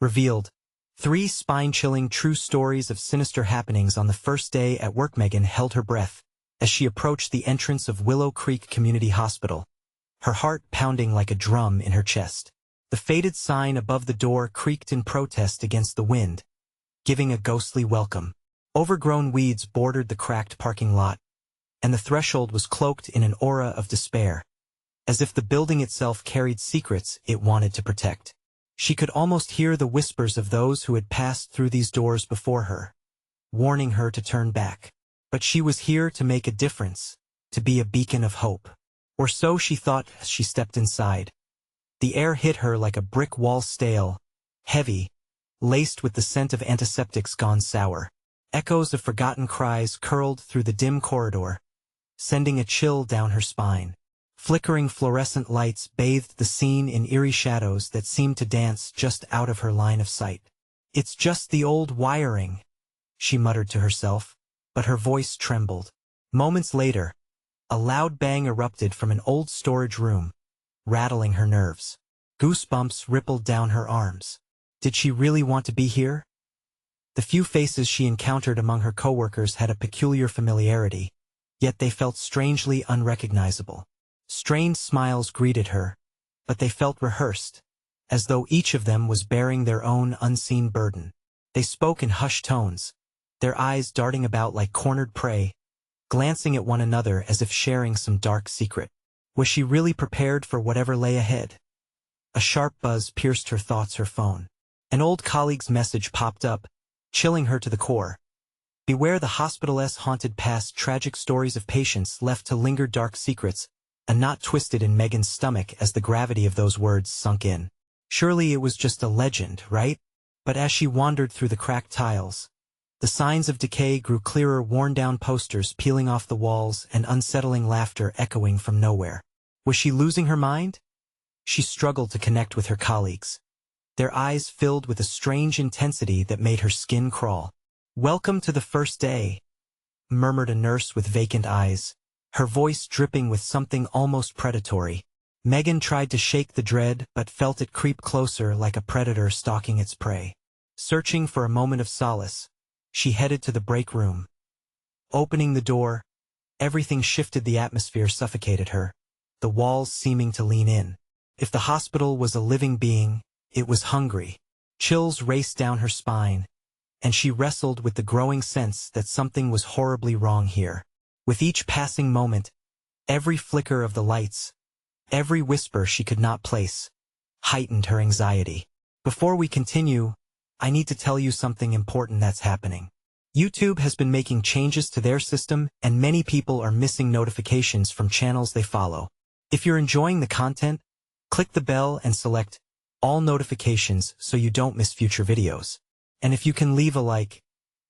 Revealed. 3 spine-chilling true stories of sinister happenings on the first day at work. Megan held her breath as she approached the entrance of Willow Creek Community Hospital, her heart pounding like a drum in her chest. The faded sign above the door creaked in protest against the wind, giving a ghostly welcome. Overgrown weeds bordered the cracked parking lot, and the threshold was cloaked in an aura of despair, as if the building itself carried secrets it wanted to protect. She could almost hear the whispers of those who had passed through these doors before her, warning her to turn back. But she was here to make a difference, to be a beacon of hope. Or so she thought as she stepped inside. The air hit her like a brick wall, stale, heavy, laced with the scent of antiseptics gone sour. Echoes of forgotten cries curled through the dim corridor, sending a chill down her spine. Flickering fluorescent lights bathed the scene in eerie shadows that seemed to dance just out of her line of sight. "It's just the old wiring," she muttered to herself, but her voice trembled. Moments later, a loud bang erupted from an old storage room, rattling her nerves. Goosebumps rippled down her arms. Did she really want to be here? The few faces she encountered among her coworkers had a peculiar familiarity, yet they felt strangely unrecognizable. Strained smiles greeted her, but they felt rehearsed, as though each of them was bearing their own unseen burden. They spoke in hushed tones, their eyes darting about like cornered prey, glancing at one another as if sharing some dark secret. Was she really prepared for whatever lay ahead? A sharp buzz pierced her thoughts. Her phone. An old colleague's message popped up, chilling her to the core. "Beware the hospital's haunted past, tragic stories of patients left to linger, dark secrets." A knot twisted in Megan's stomach as the gravity of those words sunk in. Surely it was just a legend, right? But as she wandered through the cracked tiles, the signs of decay grew clearer, worn-down posters peeling off the walls and unsettling laughter echoing from nowhere. Was she losing her mind? She struggled to connect with her colleagues. Their eyes filled with a strange intensity that made her skin crawl. "Welcome to the first day," murmured a nurse with vacant eyes, her voice dripping with something almost predatory. Megan tried to shake the dread but felt it creep closer like a predator stalking its prey. Searching for a moment of solace, she headed to the break room. Opening the door, everything shifted. The atmosphere suffocated her, the walls seeming to lean in. If the hospital was a living being, it was hungry. Chills raced down her spine, and she wrestled with the growing sense that something was horribly wrong here. With each passing moment, every flicker of the lights, every whisper she could not place, heightened her anxiety. Before we continue, I need to tell you something important that's happening. YouTube has been making changes to their system, and many people are missing notifications from channels they follow. If you're enjoying the content, click the bell and select all notifications so you don't miss future videos. And if you can leave a like,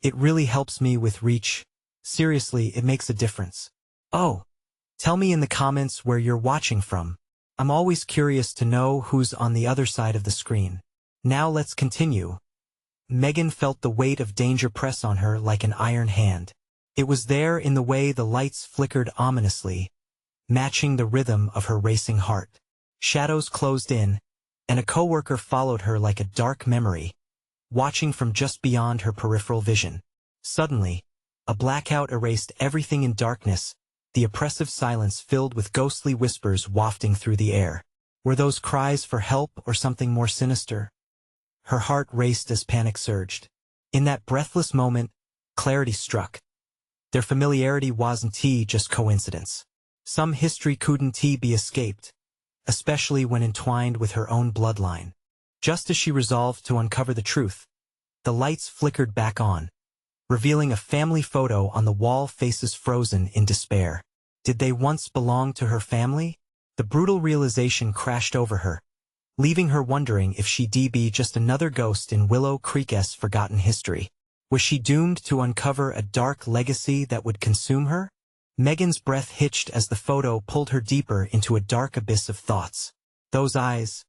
it really helps me with reach. Seriously, it makes a difference. Oh, tell me in the comments where you're watching from. I'm always curious to know who's on the other side of the screen. Now let's continue. Megan felt the weight of danger press on her like an iron hand. It was there in the way the lights flickered ominously, matching the rhythm of her racing heart. Shadows closed in, and a coworker followed her like a dark memory, watching from just beyond her peripheral vision. Suddenly, a blackout erased everything in darkness, the oppressive silence filled with ghostly whispers wafting through the air. Were those cries for help or something more sinister? Her heart raced as panic surged. In that breathless moment, clarity struck. Their familiarity wasn't just coincidence. Some history couldn't be escaped, especially when entwined with her own bloodline. Just as she resolved to uncover the truth, the lights flickered back on, revealing a family photo on the wall, faces frozen in despair. Did they once belong to her family? The brutal realization crashed over her, leaving her wondering if she'd be just another ghost in Willow Creek's forgotten history. Was she doomed to uncover a dark legacy that would consume her? Megan's breath hitched as the photo pulled her deeper into a dark abyss of thoughts. Those eyes,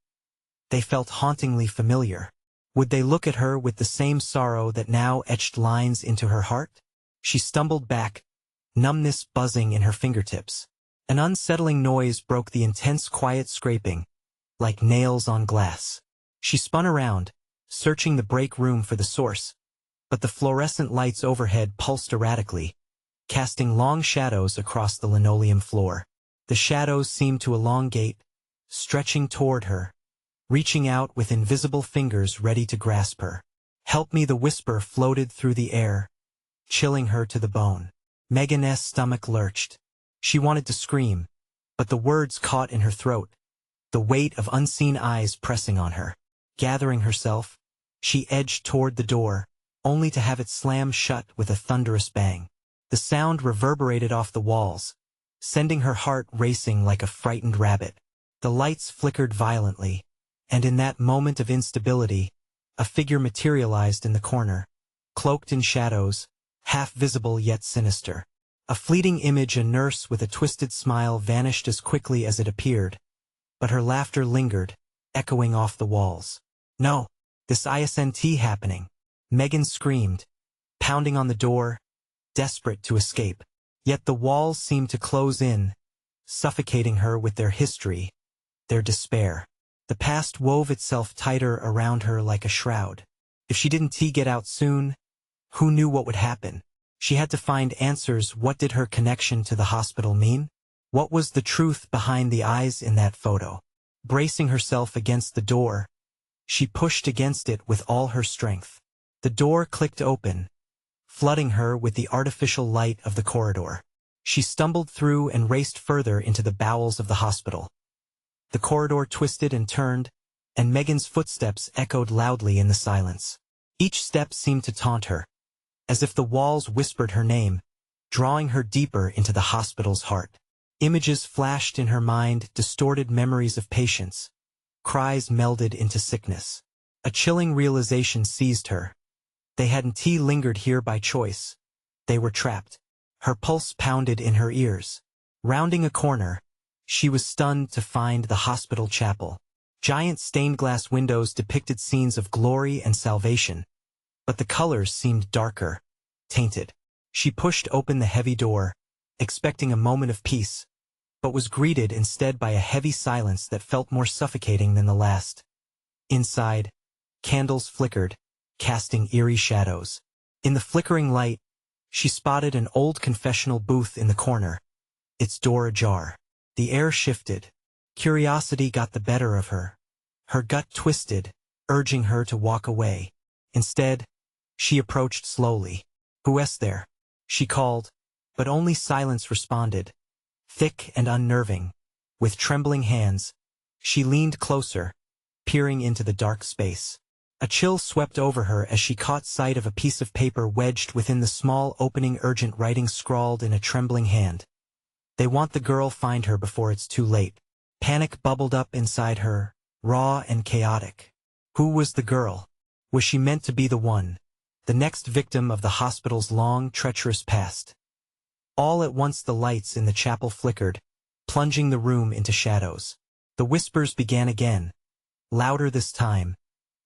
they felt hauntingly familiar. Would they look at her with the same sorrow that now etched lines into her heart? She stumbled back, numbness buzzing in her fingertips. An unsettling noise broke the intense quiet, scraping, like nails on glass. She spun around, searching the break room for the source, but the fluorescent lights overhead pulsed erratically, casting long shadows across the linoleum floor. The shadows seemed to elongate, stretching toward her, reaching out with invisible fingers ready to grasp her. "Help me," the whisper floated through the air, chilling her to the bone. Megan's stomach lurched. She wanted to scream, but the words caught in her throat, the weight of unseen eyes pressing on her. Gathering herself, she edged toward the door, only to have it slam shut with a thunderous bang. The sound reverberated off the walls, sending her heart racing like a frightened rabbit. The lights flickered violently, and in that moment of instability, a figure materialized in the corner, cloaked in shadows, half visible yet sinister. A fleeting image, a nurse with a twisted smile, vanished as quickly as it appeared, but her laughter lingered, echoing off the walls. "No, this isn't happening," Megan screamed, pounding on the door, desperate to escape. Yet the walls seemed to close in, suffocating her with their history, their despair. The past wove itself tighter around her like a shroud. If she didn't get out soon, who knew what would happen? She had to find answers. What did her connection to the hospital mean? What was the truth behind the eyes in that photo? Bracing herself against the door, she pushed against it with all her strength. The door clicked open, flooding her with the artificial light of the corridor. She stumbled through and raced further into the bowels of the hospital. The corridor twisted and turned, and Megan's footsteps echoed loudly in the silence. Each step seemed to taunt her, as if the walls whispered her name, drawing her deeper into the hospital's heart. Images flashed in her mind, distorted memories of patients. Cries melded into sickness. A chilling realization seized her. They hadn't lingered here by choice. They were trapped. Her pulse pounded in her ears. Rounding a corner, she was stunned to find the hospital chapel. Giant stained-glass windows depicted scenes of glory and salvation, but the colors seemed darker, tainted. She pushed open the heavy door, expecting a moment of peace, but was greeted instead by a heavy silence that felt more suffocating than the last. Inside, candles flickered, casting eerie shadows. In the flickering light, she spotted an old confessional booth in the corner, its door ajar. The air shifted. Curiosity got the better of her. Her gut twisted, urging her to walk away. Instead, she approached slowly. "Who's there?" she called, but only silence responded. Thick and unnerving, with trembling hands, she leaned closer, peering into the dark space. A chill swept over her as she caught sight of a piece of paper wedged within the small opening, urgent writing scrawled in a trembling hand. "They want the girl, find her before it's too late." Panic bubbled up inside her, raw and chaotic. Who was the girl? Was she meant to be the one, the next victim of the hospital's long, treacherous past? All at once the lights in the chapel flickered, plunging the room into shadows. The whispers began again, louder this time,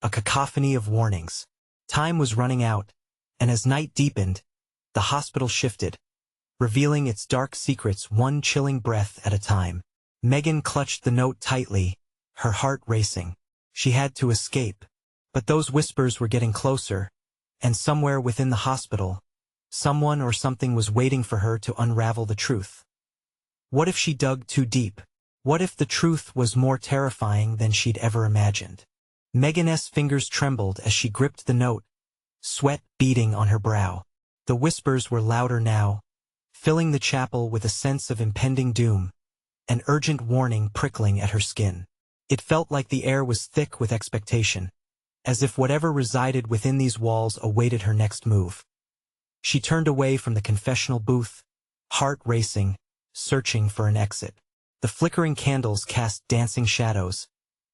a cacophony of warnings. Time was running out, and as night deepened, the hospital shifted, revealing its dark secrets one chilling breath at a time. Megan clutched the note tightly, her heart racing. She had to escape, but those whispers were getting closer, and somewhere within the hospital, someone or something was waiting for her to unravel the truth. What if she dug too deep? What if the truth was more terrifying than she'd ever imagined? Megan's fingers trembled as she gripped the note, sweat beading on her brow. The whispers were louder now, filling the chapel with a sense of impending doom, an urgent warning prickling at her skin. It felt like the air was thick with expectation, as if whatever resided within these walls awaited her next move. She turned away from the confessional booth, heart racing, searching for an exit. The flickering candles cast dancing shadows,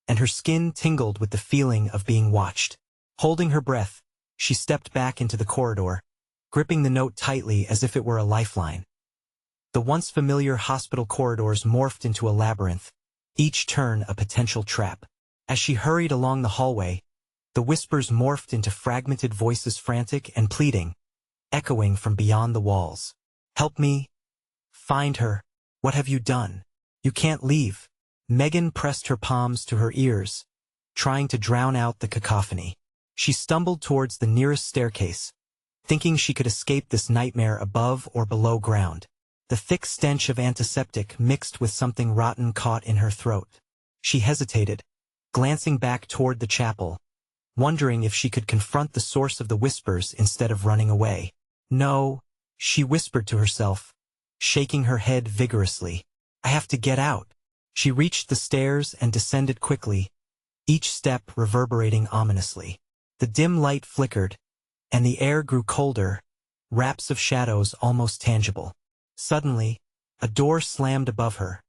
and her skin tingled with the feeling of being watched. Holding her breath, she stepped back into the corridor, gripping the note tightly as if it were a lifeline. The once familiar hospital corridors morphed into a labyrinth, each turn a potential trap. As she hurried along the hallway, the whispers morphed into fragmented voices, frantic and pleading, echoing from beyond the walls. "Help me. Find her. What have you done? You can't leave." Megan pressed her palms to her ears, trying to drown out the cacophony. She stumbled towards the nearest staircase, thinking she could escape this nightmare above or below ground. The thick stench of antiseptic mixed with something rotten caught in her throat. She hesitated, glancing back toward the chapel, wondering if she could confront the source of the whispers instead of running away. No, she whispered to herself, shaking her head vigorously. I have to get out. She reached the stairs and descended quickly, each step reverberating ominously. The dim light flickered, and the air grew colder, wraps of shadows almost tangible. Suddenly, a door slammed above her.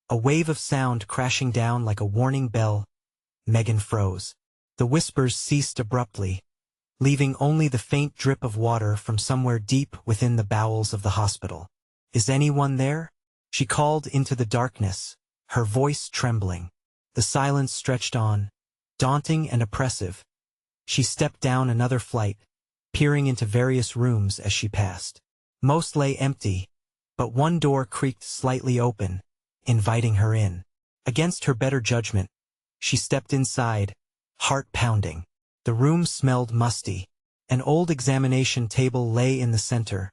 A wave of sound crashing down like a warning bell. Megan froze. The whispers ceased abruptly, leaving only the faint drip of water from somewhere deep within the bowels of the hospital. Is anyone there? She called into the darkness, her voice trembling. The silence stretched on, daunting and oppressive. She stepped down another flight, peering into various rooms as she passed. Most lay empty, but one door creaked slightly open, inviting her in. Against her better judgment, she stepped inside, heart pounding. The room smelled musty. An old examination table lay in the center,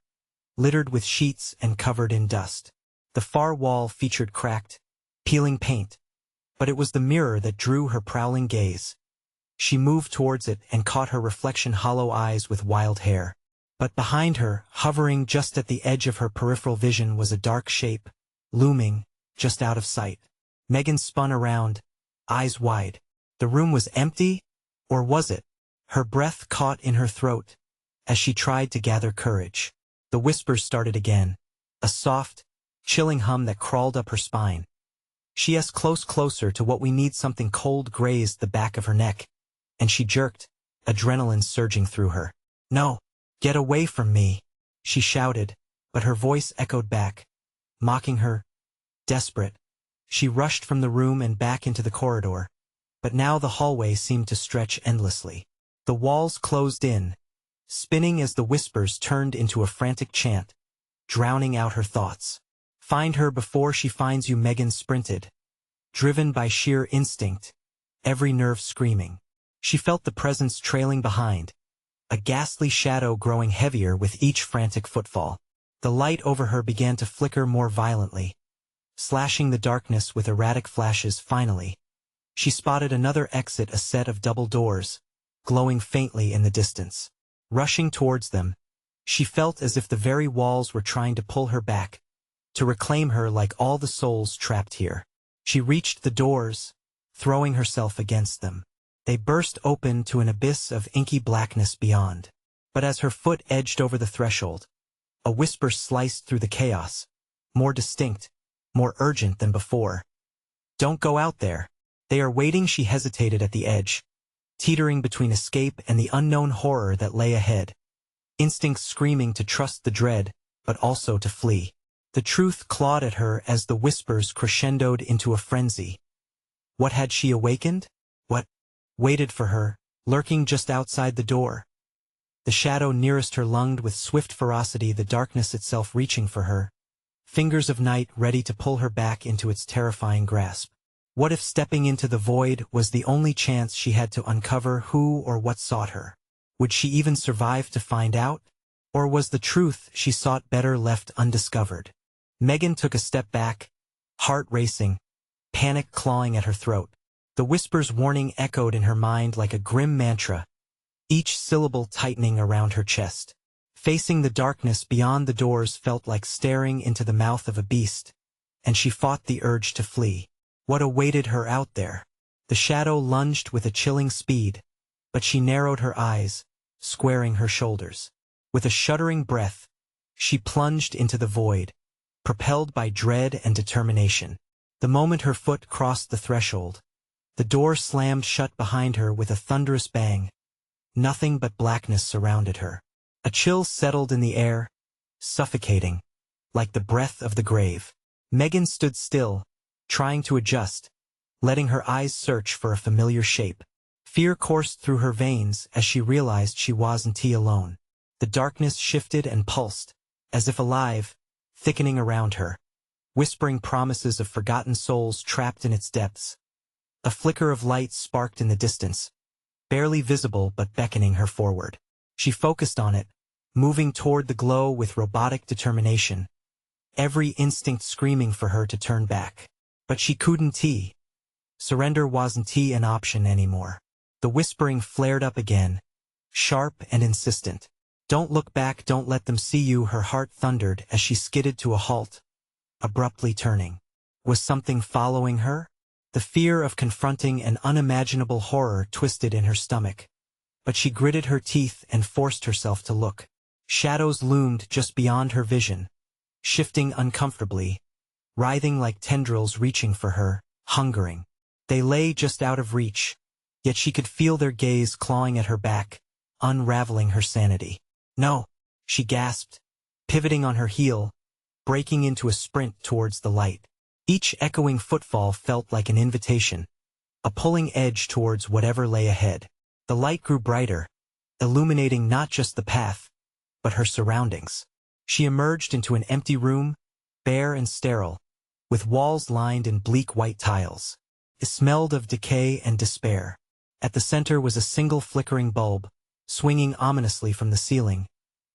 littered with sheets and covered in dust. The far wall featured cracked, peeling paint, but it was the mirror that drew her prowling gaze. She moved towards it and caught her reflection, hollow eyes with wild hair. But behind her, hovering just at the edge of her peripheral vision, was a dark shape, looming, just out of sight. Megan spun around, eyes wide. The room was empty, or was it? Her breath caught in her throat as she tried to gather courage. The whispers started again, a soft, chilling hum that crawled up her spine. She asked closer to what we need. Something cold grazed the back of her neck, and she jerked, adrenaline surging through her. No! Get away from me, she shouted, but her voice echoed back, mocking her. Desperate, she rushed from the room and back into the corridor, but now the hallway seemed to stretch endlessly. The walls closed in, spinning as the whispers turned into a frantic chant, drowning out her thoughts. Find her before she finds you, Megan sprinted, driven by sheer instinct, every nerve screaming. She felt the presence trailing behind, a ghastly shadow growing heavier with each frantic footfall. The light over her began to flicker more violently, slashing the darkness with erratic flashes. Finally, she spotted another exit, a set of double doors, glowing faintly in the distance. Rushing towards them, she felt as if the very walls were trying to pull her back, to reclaim her like all the souls trapped here. She reached the doors, throwing herself against them. They burst open to an abyss of inky blackness beyond. But as her foot edged over the threshold, a whisper sliced through the chaos, more distinct, more urgent than before. Don't go out there. They are waiting. She hesitated at the edge, teetering between escape and the unknown horror that lay ahead. Instincts screaming to trust the dread, but also to flee. The truth clawed at her as the whispers crescendoed into a frenzy. What had she awakened? What waited for her, lurking just outside the door? The shadow nearest her lunged with swift ferocity, the darkness itself reaching for her, fingers of night ready to pull her back into its terrifying grasp. What if stepping into the void was the only chance she had to uncover who or what sought her? Would she even survive to find out? Or was the truth she sought better left undiscovered? Megan took a step back, heart racing, panic clawing at her throat. The whisper's warning echoed in her mind like a grim mantra, each syllable tightening around her chest. Facing the darkness beyond the doors felt like staring into the mouth of a beast, and she fought the urge to flee. What awaited her out there? The shadow lunged with a chilling speed, but she narrowed her eyes, squaring her shoulders. With a shuddering breath, she plunged into the void, propelled by dread and determination. The moment her foot crossed the threshold, the door slammed shut behind her with a thunderous bang. Nothing but blackness surrounded her. A chill settled in the air, suffocating, like the breath of the grave. Megan stood still, trying to adjust, letting her eyes search for a familiar shape. Fear coursed through her veins as she realized she wasn't alone. The darkness shifted and pulsed, as if alive, thickening around her, whispering promises of forgotten souls trapped in its depths. A flicker of light sparked in the distance, barely visible but beckoning her forward. She focused on it, moving toward the glow with robotic determination, every instinct screaming for her to turn back. But she couldn't. Surrender wasn't an option anymore. The whispering flared up again, sharp and insistent. Don't look back, don't let them see you, her heart thundered as she skidded to a halt, abruptly turning. Was something following her? The fear of confronting an unimaginable horror twisted in her stomach. But she gritted her teeth and forced herself to look. Shadows loomed just beyond her vision, shifting uncomfortably, writhing like tendrils reaching for her, hungering. They lay just out of reach, yet she could feel their gaze clawing at her back, unraveling her sanity. No, she gasped, pivoting on her heel, breaking into a sprint towards the light. Each echoing footfall felt like an invitation, a pulling edge towards whatever lay ahead. The light grew brighter, illuminating not just the path, but her surroundings. She emerged into an empty room, bare and sterile, with walls lined in bleak white tiles. It smelled of decay and despair. At the center was a single flickering bulb, swinging ominously from the ceiling,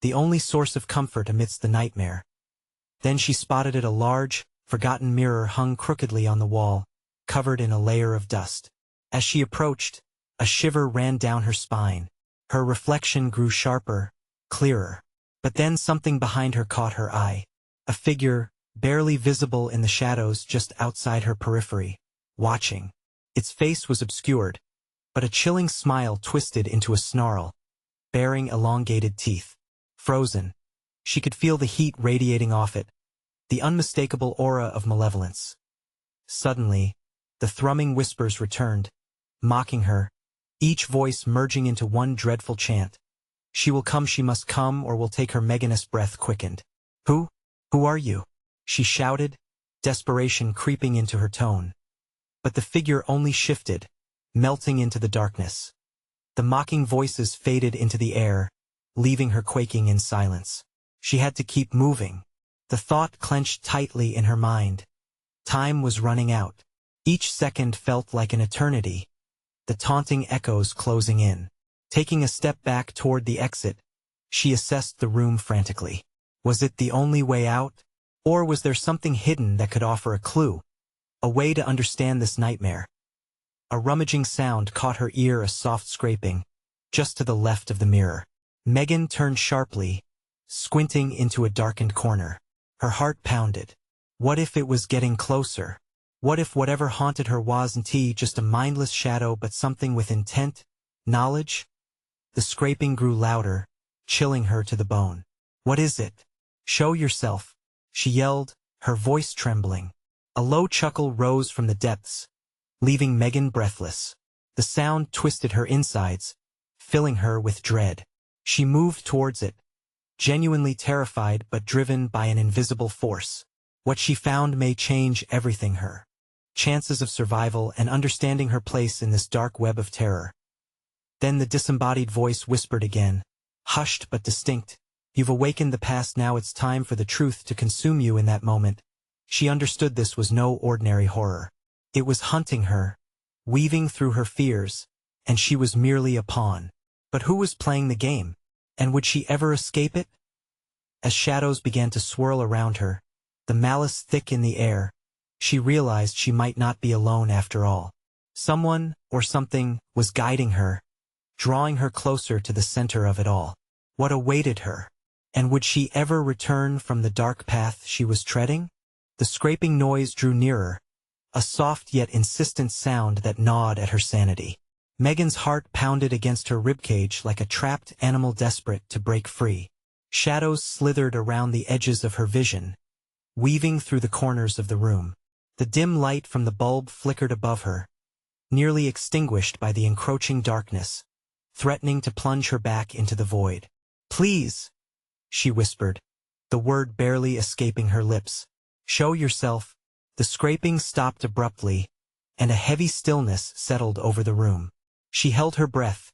the only source of comfort amidst the nightmare. Then she spotted a large, forgotten mirror hung crookedly on the wall, covered in a layer of dust. As she approached, a shiver ran down her spine. Her reflection grew sharper, clearer. But then something behind her caught her eye. A figure, barely visible in the shadows just outside her periphery, watching. Its face was obscured, but a chilling smile twisted into a snarl, baring elongated teeth. Frozen, she could feel the heat radiating off it, the unmistakable aura of malevolence. Suddenly, the thrumming whispers returned, mocking her, each voice merging into one dreadful chant. She will come, she must come, or we'll take her. Megan's breath quickened. Who are you? She shouted, desperation creeping into her tone. But the figure only shifted, melting into the darkness. The mocking voices faded into the air, leaving her quaking in silence. She had to keep moving. The thought clenched tightly in her mind. Time was running out. Each second felt like an eternity, the taunting echoes closing in. Taking a step back toward the exit, she assessed the room frantically. Was it the only way out? Or was there something hidden that could offer a clue? A way to understand this nightmare? A rummaging sound caught her ear, a soft scraping, just to the left of the mirror. Megan turned sharply, squinting into a darkened corner. Her heart pounded. What if it was getting closer? What if whatever haunted her wasn't just a mindless shadow but something with intent, knowledge? The scraping grew louder, chilling her to the bone. What is it? Show yourself, she yelled, her voice trembling. A low chuckle rose from the depths, leaving Megan breathless. The sound twisted her insides, filling her with dread. She moved towards it, genuinely terrified but driven by an invisible force. What she found may change everything, her chances of survival and understanding her place in this dark web of terror. Then the disembodied voice whispered again, hushed but distinct. You've awakened the past, now it's time for the truth to consume you. In that moment, she understood this was no ordinary horror. It was hunting her, weaving through her fears, and she was merely a pawn. But who was playing the game? And would she ever escape it? As shadows began to swirl around her, the malice thick in the air, she realized she might not be alone after all. Someone, or something, was guiding her, drawing her closer to the center of it all. What awaited her? And would she ever return from the dark path she was treading? The scraping noise drew nearer, a soft yet insistent sound that gnawed at her sanity. Megan's heart pounded against her ribcage like a trapped animal desperate to break free. Shadows slithered around the edges of her vision, weaving through the corners of the room. The dim light from the bulb flickered above her, nearly extinguished by the encroaching darkness, threatening to plunge her back into the void. Please, she whispered, the word barely escaping her lips. Show yourself. The scraping stopped abruptly, and a heavy stillness settled over the room. She held her breath,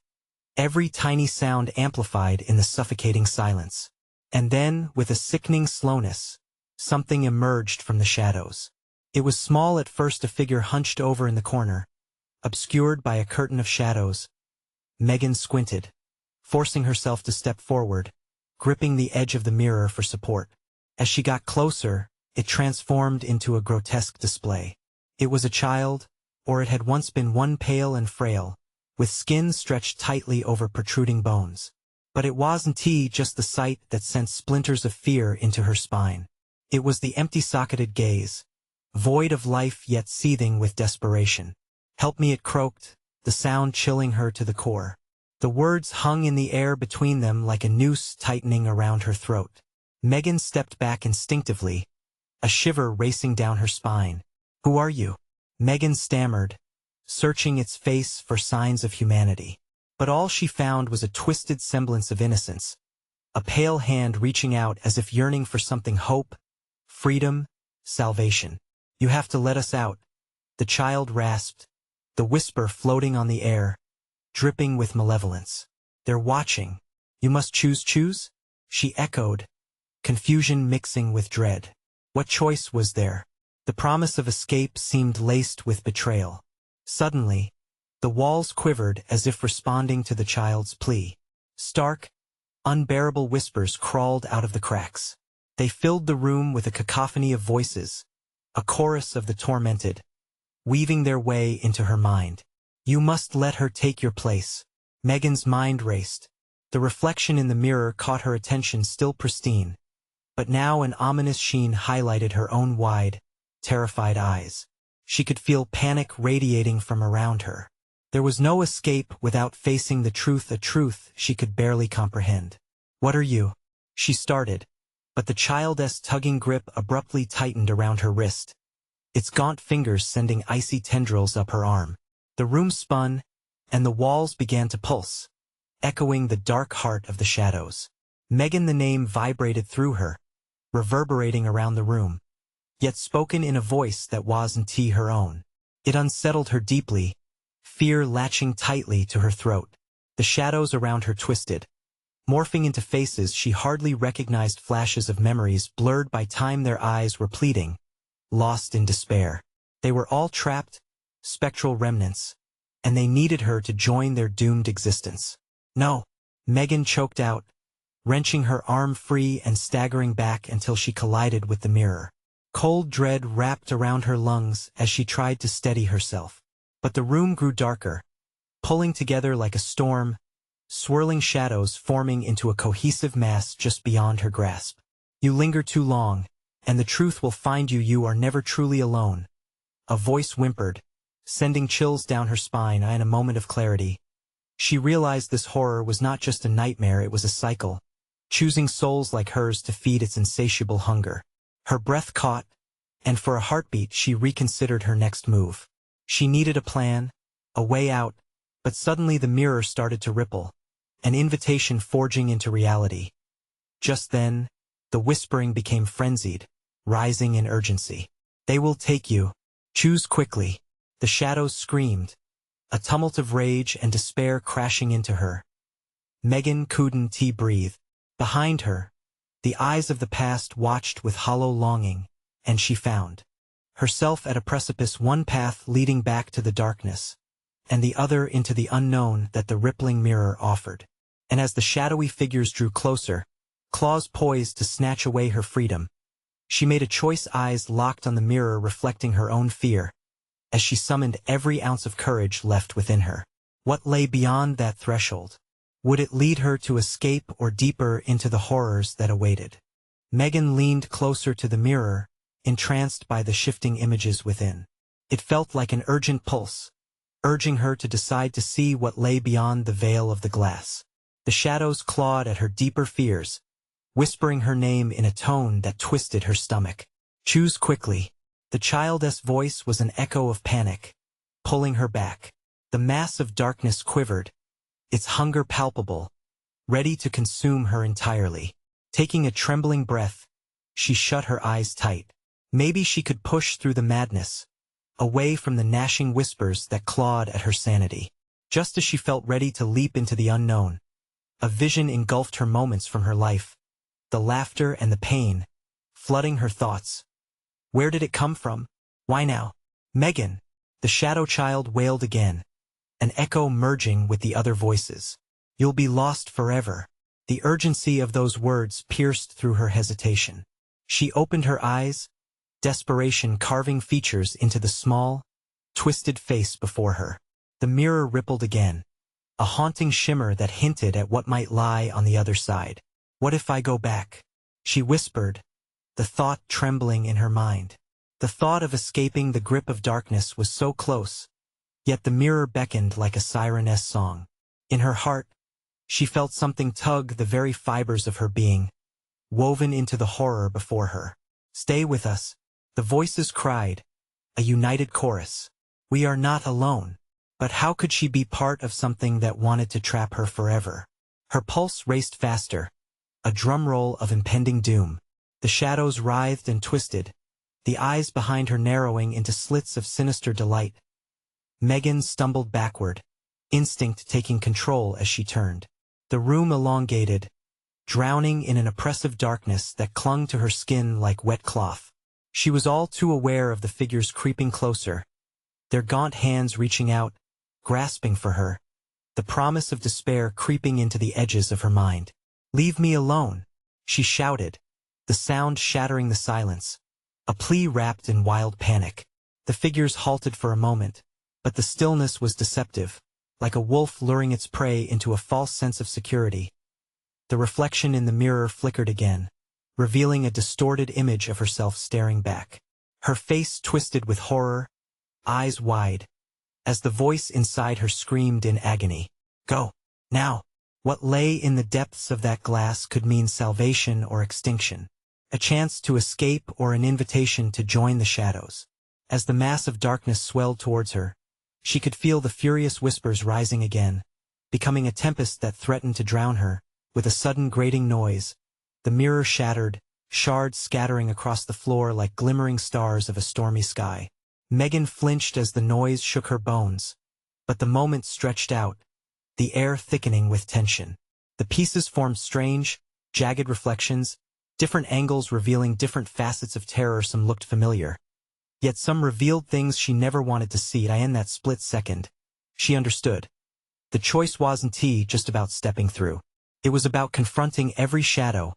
every tiny sound amplified in the suffocating silence. And then, with a sickening slowness, something emerged from the shadows. It was small at first, a figure hunched over in the corner, obscured by a curtain of shadows, Megan squinted, forcing herself to step forward, gripping the edge of the mirror for support. As she got closer, it transformed into a grotesque display. It was a child, or it had once been one pale and frail, with skin stretched tightly over protruding bones. But it wasn't just the sight that sent splinters of fear into her spine. It was the empty-socketed gaze, void of life yet seething with desperation. "Help me," it croaked, the sound chilling her to the core. The words hung in the air between them like a noose tightening around her throat. Megan stepped back instinctively, a shiver racing down her spine. "Who are you?" Megan stammered, searching its face for signs of humanity. But all she found was a twisted semblance of innocence, a pale hand reaching out as if yearning for something: hope, freedom, salvation. "You have to let us out," the child rasped, the whisper floating on the air, dripping with malevolence. "They're watching. You must choose?" She echoed, confusion mixing with dread. What choice was there? The promise of escape seemed laced with betrayal. Suddenly, the walls quivered as if responding to the child's plea. Stark, unbearable whispers crawled out of the cracks. They filled the room with a cacophony of voices, a chorus of the tormented, weaving their way into her mind. "You must let her take your place." Megan's mind raced. The reflection in the mirror caught her attention, still pristine, but now an ominous sheen highlighted her own wide, terrified eyes. She could feel panic radiating from around her. There was no escape without facing the truth, a truth she could barely comprehend. "What are you?" she started, but the child's tugging grip abruptly tightened around her wrist, its gaunt fingers sending icy tendrils up her arm. The room spun, and the walls began to pulse, echoing the dark heart of the shadows. Megan, the name vibrated through her, reverberating around the room, yet spoken in a voice that wasn't her own. It unsettled her deeply, fear latching tightly to her throat. The shadows around her twisted, morphing into faces she hardly recognized, flashes of memories blurred by time. Their eyes were pleading, lost in despair. They were all trapped, spectral remnants, and they needed her to join their doomed existence. "No," Megan choked out, wrenching her arm free and staggering back until she collided with the mirror. Cold dread wrapped around her lungs as she tried to steady herself. But the room grew darker, pulling together like a storm, swirling shadows forming into a cohesive mass just beyond her grasp. "You linger too long, and the truth will find you. You are never truly alone," a voice whimpered, sending chills down her spine. In a moment of clarity, she realized this horror was not just a nightmare, it was a cycle, choosing souls like hers to feed its insatiable hunger. Her breath caught, and for a heartbeat she reconsidered her next move. She needed a plan, a way out, but suddenly the mirror started to ripple, an invitation forging into reality. Just then, the whispering became frenzied, rising in urgency. "They will take you. Choose quickly." The shadows screamed, a tumult of rage and despair crashing into her. Megan couldn't breathe. Behind her, the eyes of the past watched with hollow longing, and she found herself at a precipice, one path leading back to the darkness, and the other into the unknown that the rippling mirror offered. And as the shadowy figures drew closer, claws poised to snatch away her freedom, she made a choice, eyes locked on the mirror reflecting her own fear, as she summoned every ounce of courage left within her. What lay beyond that threshold? Would it lead her to escape or deeper into the horrors that awaited? Megan leaned closer to the mirror, entranced by the shifting images within. It felt like an urgent pulse, urging her to decide, to see what lay beyond the veil of the glass. The shadows clawed at her deeper fears, whispering her name in a tone that twisted her stomach. "Choose quickly." The child's voice was an echo of panic, pulling her back. The mass of darkness quivered, its hunger palpable, ready to consume her entirely. Taking a trembling breath, she shut her eyes tight. Maybe she could push through the madness, away from the gnashing whispers that clawed at her sanity. Just as she felt ready to leap into the unknown, a vision engulfed her moments from her life, the laughter and the pain, flooding her thoughts. Where did it come from? Why now? "Megan!" The shadow child wailed again, an echo merging with the other voices. You'll be lost forever. The urgency of those words pierced through her hesitation. She opened her eyes, desperation carving features into the small, twisted face before her. The mirror rippled again, a haunting shimmer that hinted at what might lie on the other side. What if I go back? She whispered, the thought trembling in her mind. The thought of escaping the grip of darkness was so close, yet the mirror beckoned like a siren's song. In her heart, she felt something tug the very fibers of her being, woven into the horror before her. Stay with us, the voices cried, a united chorus. We are not alone. But how could she be part of something that wanted to trap her forever? Her pulse raced faster, a drumroll of impending doom. The shadows writhed and twisted, the eyes behind her narrowing into slits of sinister delight. Megan stumbled backward, instinct taking control as she turned. The room elongated, drowning in an oppressive darkness that clung to her skin like wet cloth. She was all too aware of the figures creeping closer, their gaunt hands reaching out, grasping for her, the promise of despair creeping into the edges of her mind. Leave me alone, she shouted, the sound shattering the silence, a plea wrapped in wild panic. The figures halted for a moment, but the stillness was deceptive, like a wolf luring its prey into a false sense of security. The reflection in the mirror flickered again, revealing a distorted image of herself staring back. Her face twisted with horror, eyes wide, as the voice inside her screamed in agony. Go, now. What lay in the depths of that glass could mean salvation or extinction, a chance to escape or an invitation to join the shadows. As the mass of darkness swelled towards her, she could feel the furious whispers rising again, becoming a tempest that threatened to drown her. With a sudden grating noise, the mirror shattered, shards scattering across the floor like glimmering stars of a stormy sky. Megan flinched as the noise shook her bones, but the moment stretched out, the air thickening with tension. The pieces formed strange, jagged reflections, different angles revealing different facets of terror. Some looked familiar, yet some revealed things she never wanted to see. In that split second, she understood. The choice wasn't just about stepping through. It was about confronting every shadow,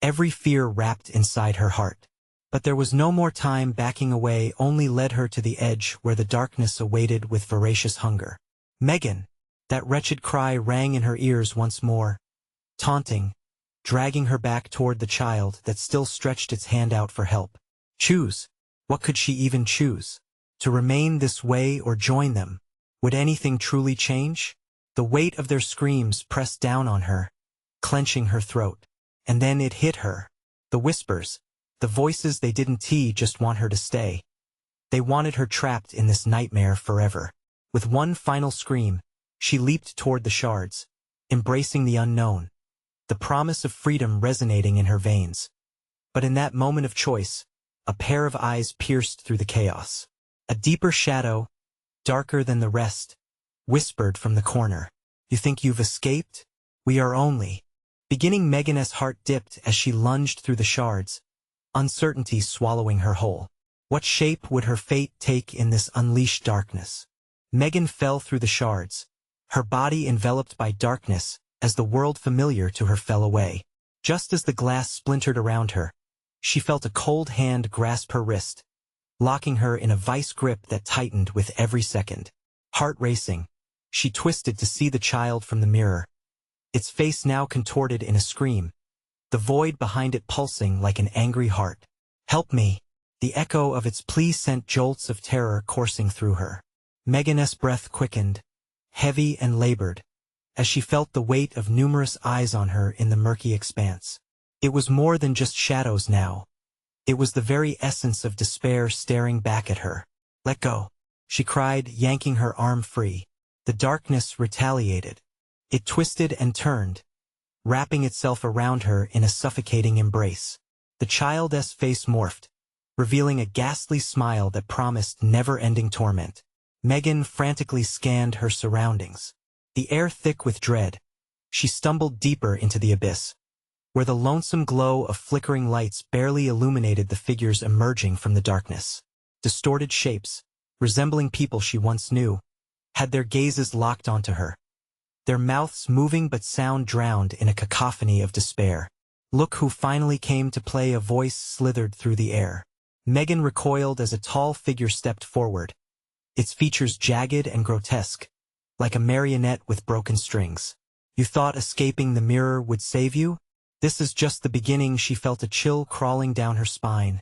every fear wrapped inside her heart. But there was no more time. Backing away only led her to the edge where the darkness awaited with voracious hunger. Megan! That wretched cry rang in her ears once more, taunting, dragging her back toward the child that still stretched its hand out for help. Choose. What could she even choose? To remain this way or join them? Would anything truly change? The weight of their screams pressed down on her, clenching her throat. And then it hit her. The whispers, the voices. They didn't just want her to stay. They wanted her trapped in this nightmare forever. With one final scream, she leaped toward the shards, embracing the unknown, the promise of freedom resonating in her veins. But in that moment of choice, a pair of eyes pierced through the chaos. A deeper shadow, darker than the rest, whispered from the corner. You think you've escaped? We are only beginning. Megan's heart dipped as she lunged through the shards, uncertainty swallowing her whole. What shape would her fate take in this unleashed darkness? Megan fell through the shards, her body enveloped by darkness as the world familiar to her fell away. Just as the glass splintered around her, she felt a cold hand grasp her wrist, locking her in a vice grip that tightened with every second. Heart racing, she twisted to see the child from the mirror, its face now contorted in a scream, the void behind it pulsing like an angry heart. Help me! The echo of its plea sent jolts of terror coursing through her. Megan's breath quickened, heavy and labored, as she felt the weight of numerous eyes on her in the murky expanse. It was more than just shadows now. It was the very essence of despair staring back at her. Let go, she cried, yanking her arm free. The darkness retaliated. It twisted and turned, wrapping itself around her in a suffocating embrace. The child's face morphed, revealing a ghastly smile that promised never-ending torment. Megan frantically scanned her surroundings, the air thick with dread. She stumbled deeper into the abyss, where the lonesome glow of flickering lights barely illuminated the figures emerging from the darkness. Distorted shapes, resembling people she once knew, had their gazes locked onto her, their mouths moving but sound drowned in a cacophony of despair. Look who finally came to play, a voice slithered through the air. Megan recoiled as a tall figure stepped forward, its features jagged and grotesque, like a marionette with broken strings. You thought escaping the mirror would save you? This is just the beginning. She felt a chill crawling down her spine,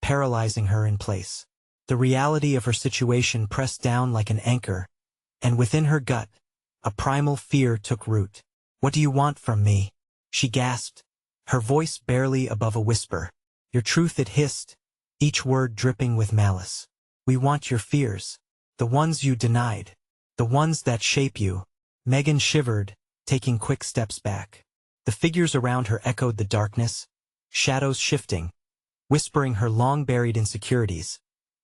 paralyzing her in place. The reality of her situation pressed down like an anchor, and within her gut, a primal fear took root. What do you want from me? She gasped, her voice barely above a whisper. Your truth, it hissed, each word dripping with malice. We want your fears, the ones you denied, the ones that shape you. Megan shivered, taking quick steps back. The figures around her echoed the darkness, shadows shifting, whispering her long-buried insecurities,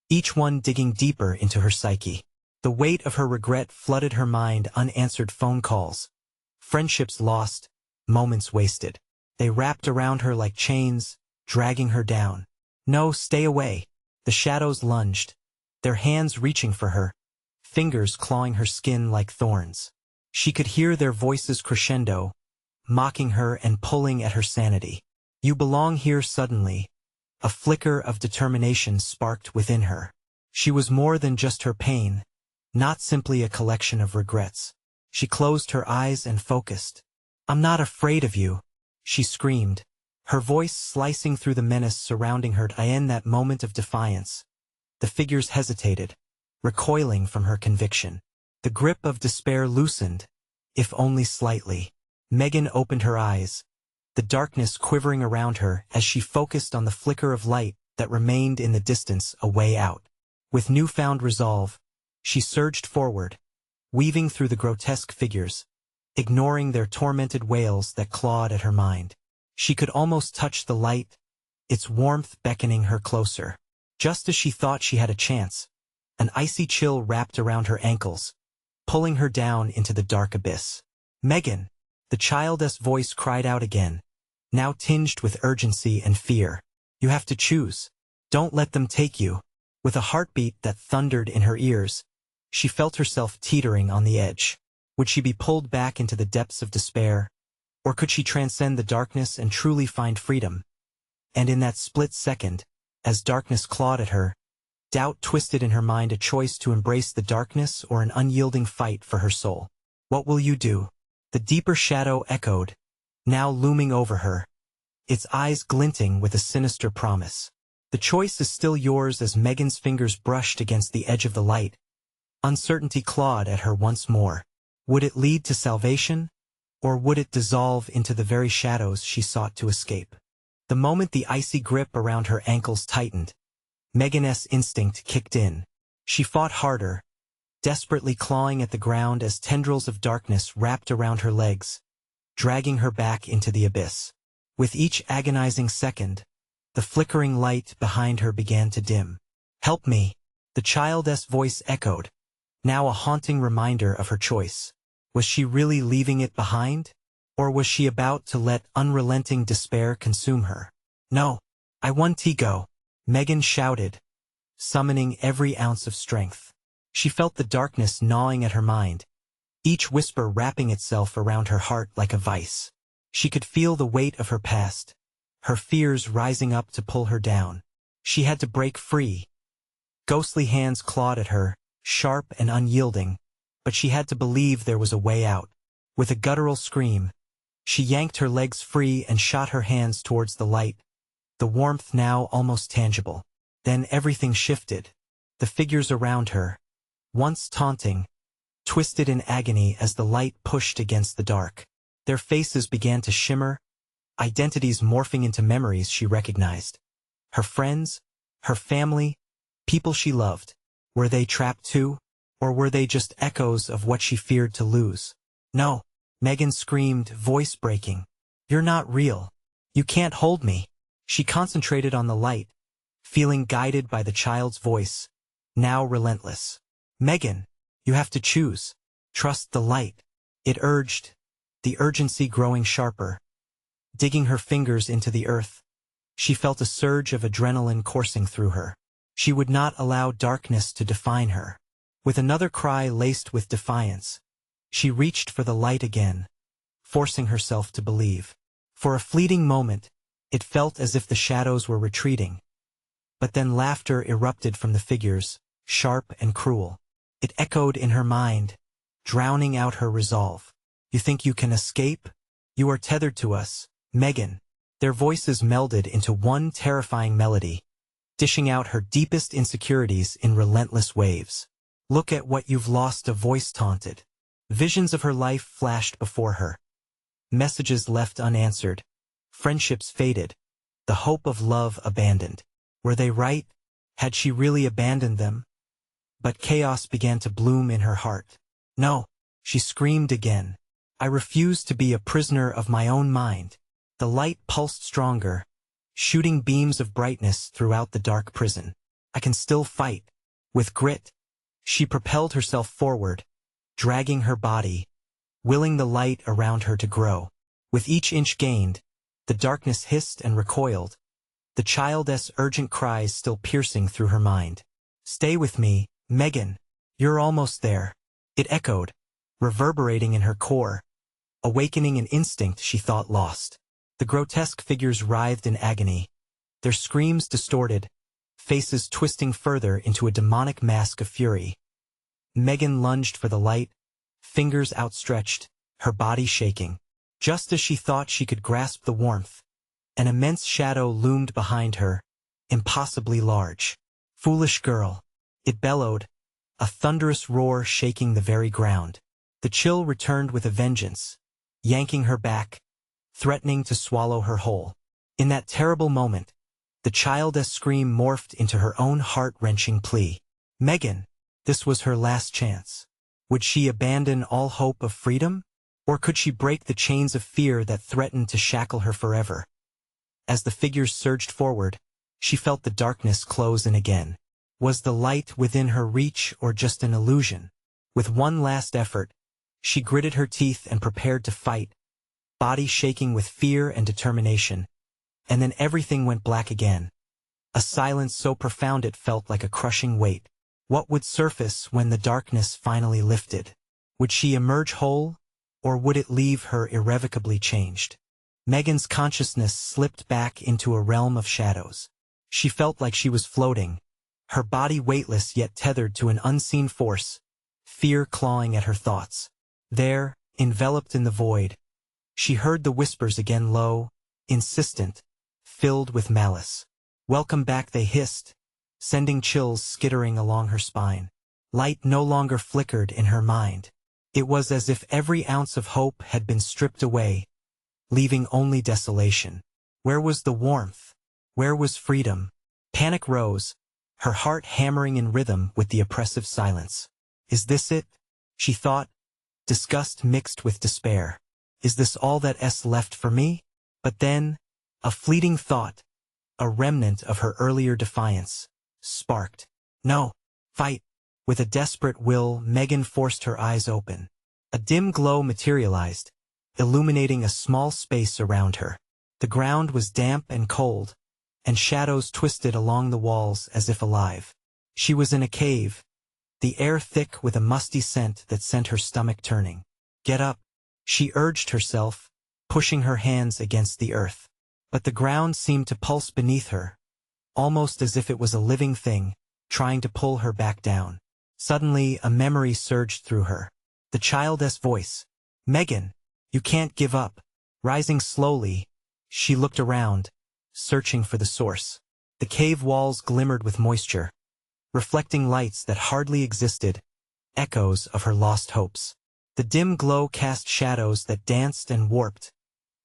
each one digging deeper into her psyche. The weight of her regret flooded her mind, unanswered phone calls, friendships lost, moments wasted. They wrapped around her like chains, dragging her down. No, stay away. The shadows lunged, their hands reaching for her, fingers clawing her skin like thorns. She could hear their voices crescendo, mocking her and pulling at her sanity. You belong here. Suddenly, a flicker of determination sparked within her. She was more than just her pain, not simply a collection of regrets. She closed her eyes and focused. I'm not afraid of you, she screamed, her voice slicing through the menace surrounding her. In that moment of defiance, the figures hesitated, recoiling from her conviction. The grip of despair loosened, if only slightly. Megan opened her eyes, the darkness quivering around her as she focused on the flicker of light that remained in the distance, a way out. With newfound resolve, she surged forward, weaving through the grotesque figures, ignoring their tormented wails that clawed at her mind. She could almost touch the light, its warmth beckoning her closer. Just as she thought she had a chance, an icy chill wrapped around her ankles, pulling her down into the dark abyss. Megan! The child's voice cried out again, now tinged with urgency and fear. You have to choose. Don't let them take you. With a heartbeat that thundered in her ears, she felt herself teetering on the edge. Would she be pulled back into the depths of despair, or could she transcend the darkness and truly find freedom? And in that split second, as darkness clawed at her, doubt twisted in her mind, a choice to embrace the darkness or an unyielding fight for her soul. What will you do? The deeper shadow echoed, now looming over her, its eyes glinting with a sinister promise. The choice is still yours. As Megan's fingers brushed against the edge of the light, uncertainty clawed at her once more. Would it lead to salvation, or would it dissolve into the very shadows she sought to escape? The moment the icy grip around her ankles tightened, Megan's instinct kicked in. She fought harder, desperately clawing at the ground as tendrils of darkness wrapped around her legs, dragging her back into the abyss. With each agonizing second, the flickering light behind her began to dim. Help me! The child's voice echoed, now a haunting reminder of her choice. Was she really leaving it behind? Or was she about to let unrelenting despair consume her? No, I want to go, Megan shouted, summoning every ounce of strength. She felt the darkness gnawing at her mind, each whisper wrapping itself around her heart like a vice. She could feel the weight of her past, her fears rising up to pull her down. She had to break free. Ghostly hands clawed at her, sharp and unyielding, but she had to believe there was a way out. With a guttural scream, she yanked her legs free and shot her hands towards the light, the warmth now almost tangible. Then everything shifted. The figures around her, once taunting, twisted in agony as the light pushed against the dark. Their faces began to shimmer, identities morphing into memories she recognized. Her friends, her family, people she loved. Were they trapped too? Or were they just echoes of what she feared to lose? No, Megan screamed, voice breaking. You're not real. You can't hold me. She concentrated on the light, feeling guided by the child's voice, now relentless. Megan, you have to choose. Trust the light, it urged, the urgency growing sharper. Digging her fingers into the earth, she felt a surge of adrenaline coursing through her. She would not allow darkness to define her. With another cry laced with defiance, she reached for the light again, forcing herself to believe. For a fleeting moment, it felt as if the shadows were retreating. But then laughter erupted from the figures, sharp and cruel. It echoed in her mind, drowning out her resolve. You think you can escape? You are tethered to us, Megan. Their voices melded into one terrifying melody, dishing out her deepest insecurities in relentless waves. Look at what you've lost, a voice taunted. Visions of her life flashed before her. Messages left unanswered. Friendships faded. The hope of love abandoned. Were they right? Had she really abandoned them? But chaos began to bloom in her heart. No, she screamed again. I refuse to be a prisoner of my own mind. The light pulsed stronger, shooting beams of brightness throughout the dark prison. I can still fight. With grit, she propelled herself forward, dragging her body, willing the light around her to grow. With each inch gained, the darkness hissed and recoiled, the child's urgent cries still piercing through her mind. Stay with me, Megan. You're almost there. It echoed, reverberating in her core, awakening an instinct she thought lost. The grotesque figures writhed in agony, their screams distorted, faces twisting further into a demonic mask of fury. Megan lunged for the light, fingers outstretched, her body shaking. Just as she thought she could grasp the warmth, an immense shadow loomed behind her, impossibly large. Foolish girl, it bellowed, a thunderous roar shaking the very ground. The chill returned with a vengeance, yanking her back, threatening to swallow her whole. In that terrible moment, the child's scream morphed into her own heart-wrenching plea. Megan, this was her last chance. Would she abandon all hope of freedom? Or could she break the chains of fear that threatened to shackle her forever? As the figures surged forward, she felt the darkness close in again. Was the light within her reach or just an illusion? With one last effort, she gritted her teeth and prepared to fight, body shaking with fear and determination. And then everything went black again. A silence so profound it felt like a crushing weight. What would surface when the darkness finally lifted? Would she emerge whole, or would it leave her irrevocably changed? Megan's consciousness slipped back into a realm of shadows. She felt like she was floating, her body weightless yet tethered to an unseen force, fear clawing at her thoughts. There, enveloped in the void, she heard the whispers again, low, insistent, filled with malice. Welcome back, they hissed, sending chills skittering along her spine. Light no longer flickered in her mind. It was as if every ounce of hope had been stripped away, leaving only desolation. Where was the warmth? Where was freedom? Panic rose, her heart hammering in rhythm with the oppressive silence. Is this it? She thought, disgust mixed with despair. Is this all that's left for me? But then, a fleeting thought, a remnant of her earlier defiance, sparked. No, fight. With a desperate will, Megan forced her eyes open. A dim glow materialized, illuminating a small space around her. The ground was damp and cold, and shadows twisted along the walls as if alive. She was in a cave, the air thick with a musty scent that sent her stomach turning. Get up, she urged herself, pushing her hands against the earth. But the ground seemed to pulse beneath her, almost as if it was a living thing, trying to pull her back down. Suddenly, a memory surged through her. The child's voice. Megan, you can't give up. Rising slowly, she looked around, searching for the source. The cave walls glimmered with moisture, reflecting lights that hardly existed, echoes of her lost hopes. The dim glow cast shadows that danced and warped,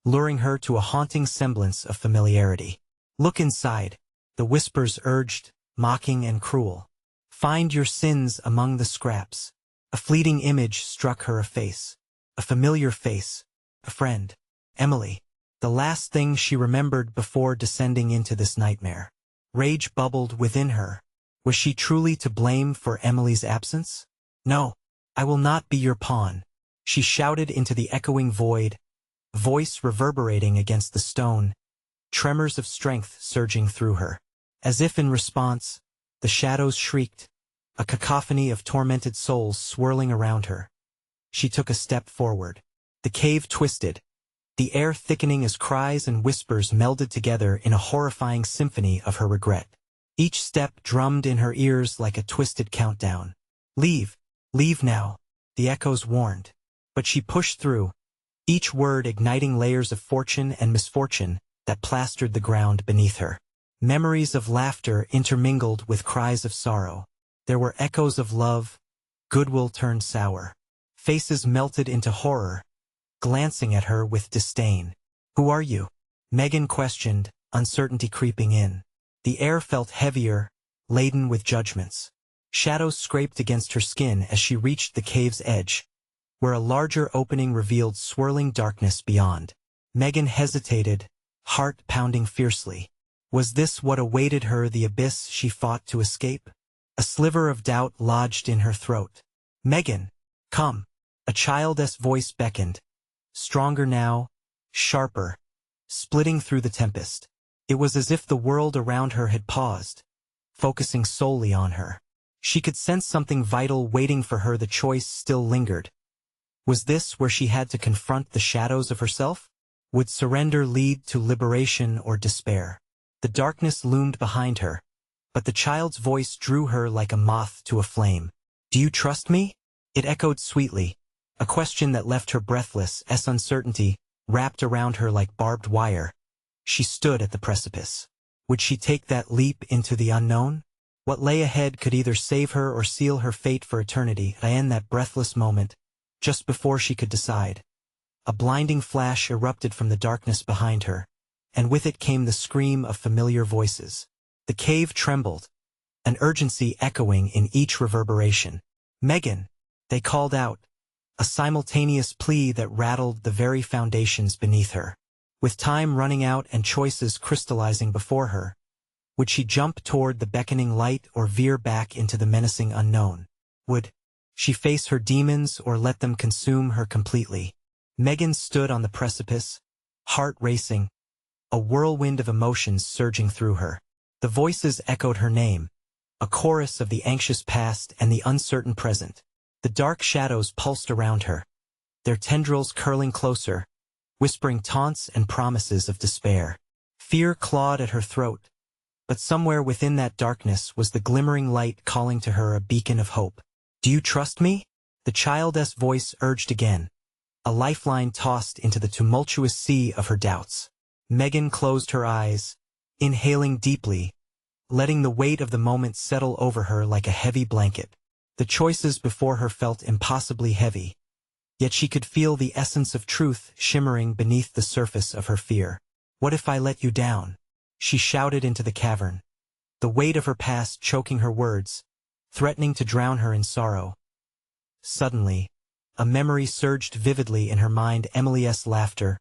luring her to a haunting semblance of familiarity. Look inside, the whispers urged, mocking and cruel. Find your sins among the scraps. A fleeting image struck her a face. A familiar face. A friend. Emily. The last thing she remembered before descending into this nightmare. Rage bubbled within her. Was she truly to blame for Emily's absence? No, I will not be your pawn, she shouted into the echoing void, voice reverberating against the stone, tremors of strength surging through her. As if in response, the shadows shrieked, a cacophony of tormented souls swirling around her. She took a step forward. The cave twisted, the air thickening as cries and whispers melded together in a horrifying symphony of her regret. Each step drummed in her ears like a twisted countdown. Leave, leave now, the echoes warned. But she pushed through, each word igniting layers of fortune and misfortune that plastered the ground beneath her. Memories of laughter intermingled with cries of sorrow. There were echoes of love, goodwill turned sour. Faces melted into horror, glancing at her with disdain. "Who are you?" Megan questioned, uncertainty creeping in. The air felt heavier, laden with judgments. Shadows scraped against her skin as she reached the cave's edge, where a larger opening revealed swirling darkness beyond. Megan hesitated, heart pounding fiercely. Was this what awaited her, the abyss she fought to escape? A sliver of doubt lodged in her throat. "Megan, come." A child's voice beckoned. Stronger now, sharper, splitting through the tempest. It was as if the world around her had paused, focusing solely on her. She could sense something vital waiting for her. The choice still lingered. Was this where she had to confront the shadows of herself? Would surrender lead to liberation or despair? The darkness loomed behind her, but the child's voice drew her like a moth to a flame. "Do you trust me?" It echoed sweetly, a question that left her breathless as uncertainty wrapped around her like barbed wire. She stood at the precipice. Would she take that leap into the unknown? What lay ahead could either save her or seal her fate for eternity. In that breathless moment, just before she could decide, a blinding flash erupted from the darkness behind her, and with it came the scream of familiar voices. The cave trembled, an urgency echoing in each reverberation. "Megan!" they called out, a simultaneous plea that rattled the very foundations beneath her. With time running out and choices crystallizing before her, would she jump toward the beckoning light or veer back into the menacing unknown? Would she face her demons or let them consume her completely? Megan stood on the precipice, heart racing, a whirlwind of emotions surging through her. The voices echoed her name, a chorus of the anxious past and the uncertain present. The dark shadows pulsed around her, their tendrils curling closer, whispering taunts and promises of despair. Fear clawed at her throat, but somewhere within that darkness was the glimmering light calling to her, a beacon of hope. "Do you trust me?" the child's voice urged again, a lifeline tossed into the tumultuous sea of her doubts. Megan closed her eyes, inhaling deeply, letting the weight of the moment settle over her like a heavy blanket. The choices before her felt impossibly heavy, yet she could feel the essence of truth shimmering beneath the surface of her fear. "What if I let you down?" she shouted into the cavern, the weight of her past choking her words, threatening to drown her in sorrow. Suddenly, a memory surged vividly in her mind, Emily's laughter,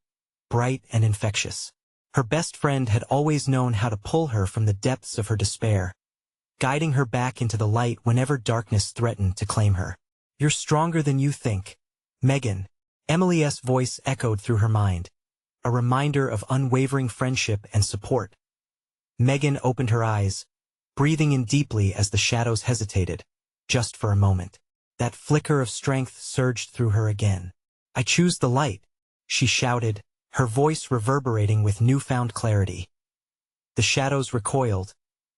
bright and infectious. Her best friend had always known how to pull her from the depths of her despair, guiding her back into the light whenever darkness threatened to claim her. "You're stronger than you think, Megan." Emily's voice echoed through her mind, a reminder of unwavering friendship and support. Megan opened her eyes, breathing in deeply as the shadows hesitated, just for a moment. That flicker of strength surged through her again. "I choose the light," she shouted, her voice reverberating with newfound clarity. The shadows recoiled,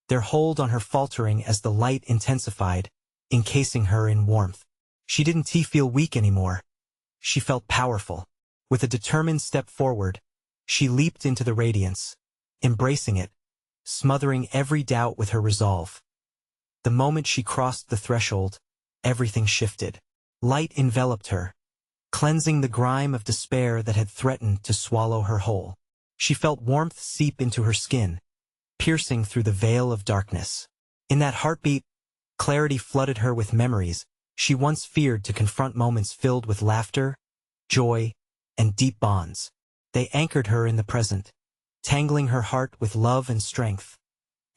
their hold on her faltering as the light intensified, encasing her in warmth. She didn't feel weak anymore. She felt powerful. With a determined step forward, she leaped into the radiance, embracing it, smothering every doubt with her resolve. The moment she crossed the threshold, everything shifted. Light enveloped her, cleansing the grime of despair that had threatened to swallow her whole. She felt warmth seep into her skin, piercing through the veil of darkness. In that heartbeat, clarity flooded her with memories she once feared to confront, moments filled with laughter, joy, and deep bonds. They anchored her in the present, tangling her heart with love and strength.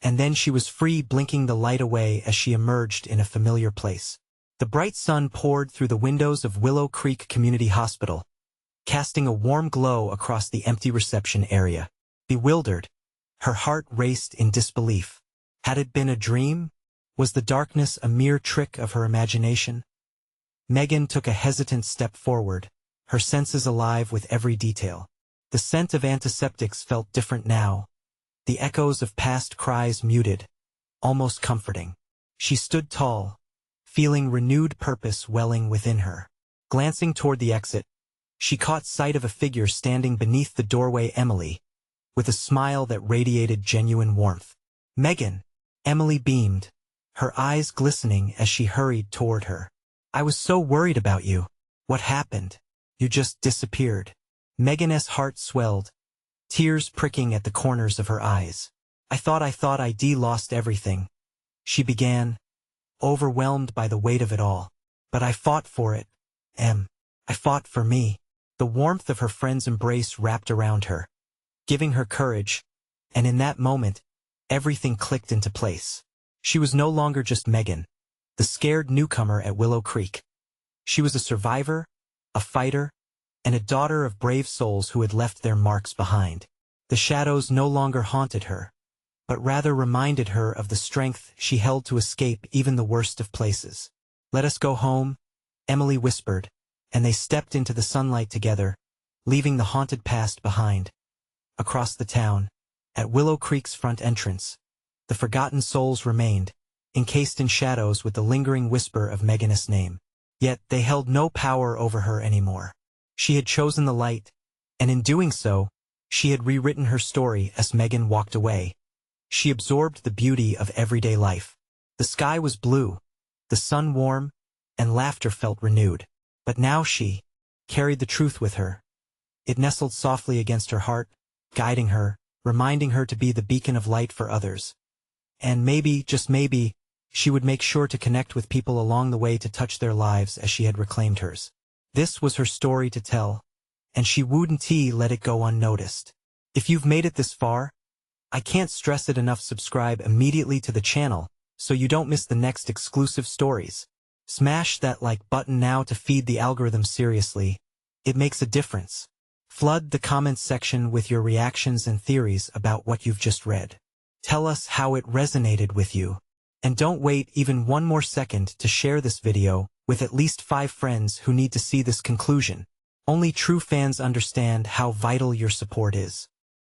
And then she was free, blinking the light away as she emerged in a familiar place. The bright sun poured through the windows of Willow Creek Community Hospital, casting a warm glow across the empty reception area. Bewildered, her heart raced in disbelief. Had it been a dream? Was the darkness a mere trick of her imagination? Megan took a hesitant step forward, her senses alive with every detail. The scent of antiseptics felt different now, the echoes of past cries muted, almost comforting. She stood tall, feeling renewed purpose welling within her. Glancing toward the exit, she caught sight of a figure standing beneath the doorway. Emily, with a smile that radiated genuine warmth. "Megan!" Emily beamed, her eyes glistening as she hurried toward her. "I was so worried about you. What happened? You just disappeared." Megan's heart swelled, tears pricking at the corners of her eyes. I thought I'd lost everything," she began, overwhelmed by the weight of it all. "But I fought for it, Em. I fought for me." The warmth of her friend's embrace wrapped around her, giving her courage, and in that moment, everything clicked into place. She was no longer just Megan, the scared newcomer at Willow Creek. She was a survivor, a fighter, and a daughter of brave souls who had left their marks behind. The shadows no longer haunted her, but rather reminded her of the strength she held to escape even the worst of places. "Let us go home," Emily whispered, and they stepped into the sunlight together, leaving the haunted past behind. Across the town, at Willow Creek's front entrance, the forgotten souls remained, encased in shadows with the lingering whisper of Megan's name. Yet they held no power over her anymore. She had chosen the light, and in doing so, she had rewritten her story. As Megan walked away, she absorbed the beauty of everyday life. The sky was blue, the sun warm, and laughter felt renewed. But now she carried the truth with her. It nestled softly against her heart, guiding her, reminding her to be the beacon of light for others. And maybe, just maybe, she would make sure to connect with people along the way to touch their lives as she had reclaimed hers. This was her story to tell, and she wouldn't let it go unnoticed. If you've made it this far, I can't stress it enough. Subscribe immediately to the channel so you don't miss the next exclusive stories. Smash that like button now to feed the algorithm. Seriously, it makes a difference. Flood the comments section with your reactions and theories about what you've just read. Tell us how it resonated with you. And don't wait even one more second to share this video with at least 5 friends who need to see this conclusion. Only true fans understand how vital your support is.